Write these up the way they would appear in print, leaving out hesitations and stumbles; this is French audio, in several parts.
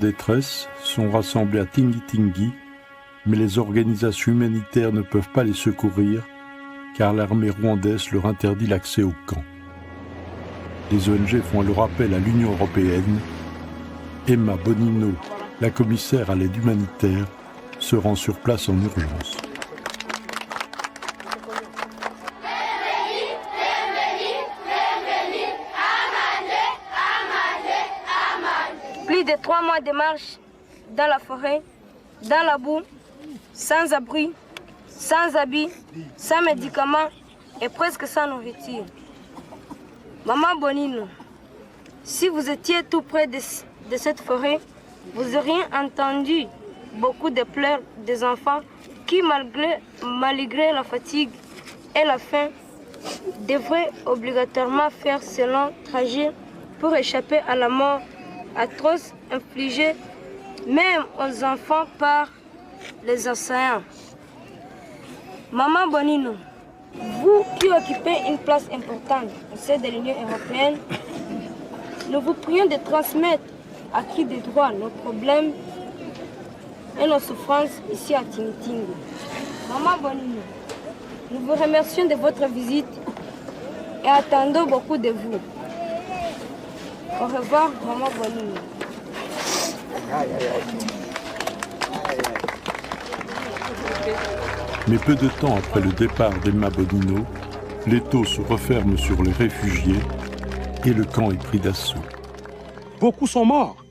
Détresse sont rassemblés à Tingi-Tingi, mais les organisations humanitaires ne peuvent pas les secourir car l'armée rwandaise leur interdit l'accès au camp. Les ONG font alors appel à l'Union européenne. Emma Bonino, la commissaire à l'aide humanitaire, se rend sur place en urgence. Plus de 3 mois de marche dans la forêt, dans la boue, sans abri, sans habits, sans médicaments et presque sans nourriture. Maman Bonino, si vous étiez tout près de cette forêt, vous auriez entendu beaucoup de pleurs des enfants qui, malgré la fatigue et la faim, devraient obligatoirement faire ce long trajet pour échapper à la mort atroce infligée même aux enfants par les océans. Maman Bonino, vous qui occupez une place importante au sein de l'Union européenne, nous vous prions de transmettre à qui de droit nos problèmes et nos souffrances ici à Tingi-Tingi. Maman Bonino, nous vous remercions de votre visite et attendons beaucoup de vous. Au revoir, Maman Bonino. Mais peu de temps après le départ d'Emma Bonino, l'étau se referme sur les réfugiés et le camp est pris d'assaut. Beaucoup sont morts.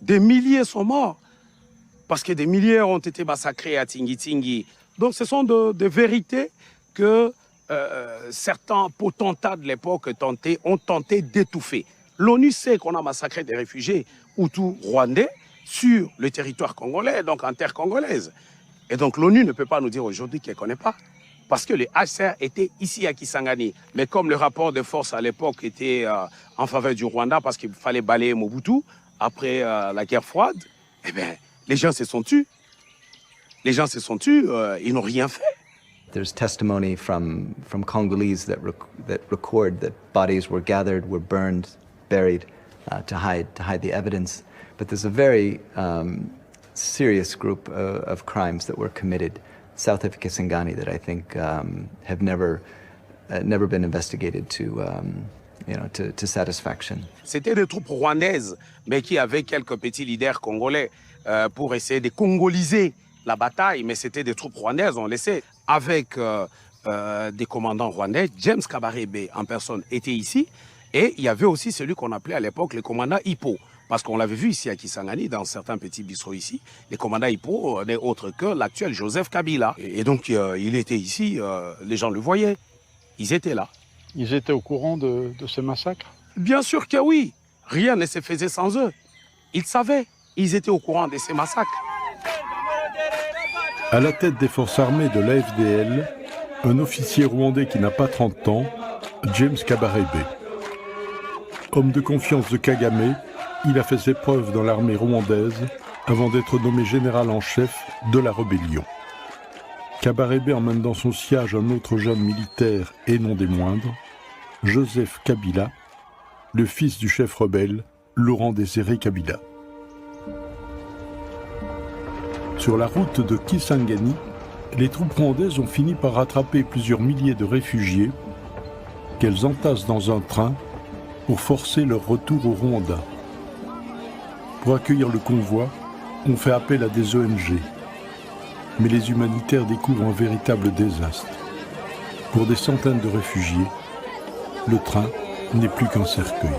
Des milliers sont morts. Parce que des milliers ont été massacrés à Tingi-Tingi. Donc ce sont des vérités que certains potentats de l'époque ont tenté d'étouffer. L'ONU sait qu'on a massacré des réfugiés hutus rwandais sur le territoire congolais, donc en terre congolaise. Et donc l'ONU ne peut pas nous dire aujourd'hui qu'elle ne connaît pas. Parce que les HCR étaient ici à Kisangani. Mais comme le rapport de force à l'époque était en faveur du Rwanda, parce qu'il fallait balayer Mobutu après la guerre froide, eh bien, les gens se sont tus. Les gens se sont tus, ils n'ont rien fait. There's testimony from Congolese that record that bodies were gathered, were burned, buried to hide the evidence. But there's a very serious group of crimes that were committed south of Kisangani that I think have never been investigated to satisfaction. C'était des troupes rwandaises, mais qui avaient quelques petits leaders congolais pour essayer de congoliser la bataille, mais c'était des troupes rwandaises, on le sait, avec des commandants rwandais. James Kabarebe en personne était ici, et il y avait aussi celui qu'on appelait à l'époque le commandant Hippo, parce qu'on l'avait vu ici à Kisangani, dans certains petits bistrots ici, le commandant Hippo n'est autre que l'actuel Joseph Kabila. Et donc il était ici, les gens le voyaient, ils étaient là. Ils étaient au courant de ce massacre? Bien sûr que oui, rien ne se faisait sans eux. Ils savaient, ils étaient au courant de ces massacres. À la tête des forces armées de l'AFDL, un officier rwandais qui n'a pas 30 ans, James Kabarebe. Homme de confiance de Kagame, il a fait ses preuves dans l'armée rwandaise avant d'être nommé général en chef de la rébellion. Kabarebe emmène dans son siège un autre jeune militaire et non des moindres, Joseph Kabila, le fils du chef rebelle, Laurent Désiré Kabila. Sur la route de Kisangani, les troupes rwandaises ont fini par rattraper plusieurs milliers de réfugiés qu'elles entassent dans un train pour forcer leur retour au Rwanda. Pour accueillir le convoi, on fait appel à des ONG. Mais les humanitaires découvrent un véritable désastre. Pour des centaines de réfugiés, le train n'est plus qu'un cercueil.